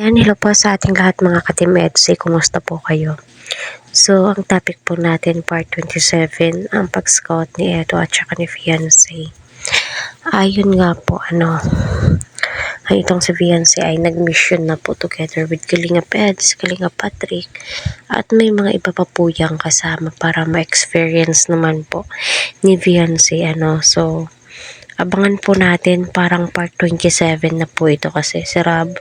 Ayan, hello po sa ating lahat mga ka-Team EDSI. Kumusta po kayo? So, ang topic po natin, part 27, ang pag-scout ni Edo at saka ni Fiancé. Ayun nga po, ay itong si Fiancé ay nag-mission na po together with Kalingap Eds, Kalingap Patrick, at may mga iba pa po yang kasama para ma-experience naman po ni Fiancé, So, abangan po natin, parang part 27 na po ito kasi si Rob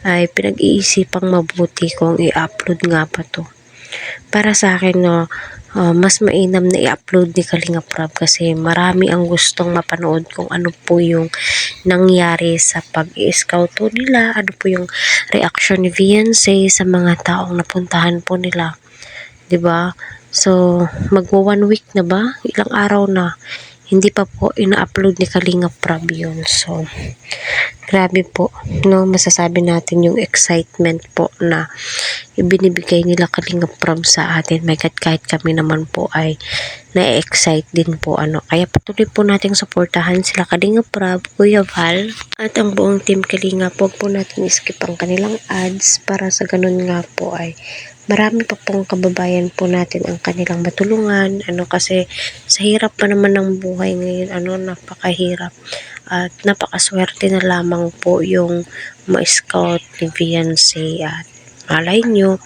ay pinag-iisipang mabuti kung i-upload nga pa to. Para sa akin, mas mainam na i-upload ni Kalinga Prab kasi marami ang gustong mapanood kung ano po yung nangyari sa pag-i-scout po nila, ano po yung reaction ni Fiancé sa mga taong napuntahan po nila. 'Di ba? So, magwo 1 week na ba? Ilang araw na. Hindi pa po ina-upload ni Kalinga Prab yun. So, grabe po, masasabi natin yung excitement po na ibinibigay nila Kalinga Prab sa atin. My God, kahit kami naman po ay na-excite din po. Kaya patuloy po nating suportahan sila Kalinga Prab, Kuya Val, at ang buong team Kalinga. Huwag po natin skip ang kanilang ads para sa ganun nga po ay marami pa pong kababayan po natin ang kanilang matulungan. Kasi sa hirap pa naman ng buhay ngayon, napakahirap. At napakaswerte na lamang po yung ma-scout ni Fiancé. At malay nyo,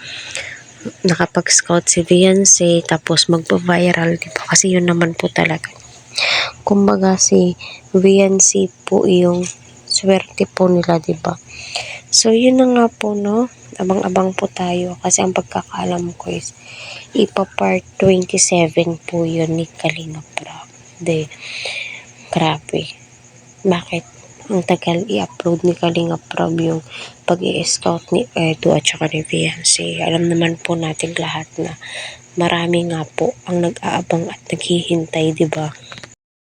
nakapag-scout si Fiancé tapos magpa-viral, diba? Kasi yun naman po talaga. Kumbaga si Fiancé po yung swerte po nila, diba? So, yun na nga po, abang-abang po tayo kasi ang pagkakaalam ko is ipa-part 27 po yun ni Kalinga Prab. Grabe. Bakit? Ang tagal i-upload ni Kalinga Prab yung pag-i-scout ni Edo at saka ni Fiancé. Alam naman po natin lahat na marami nga po ang nag-aabang at naghihintay, diba?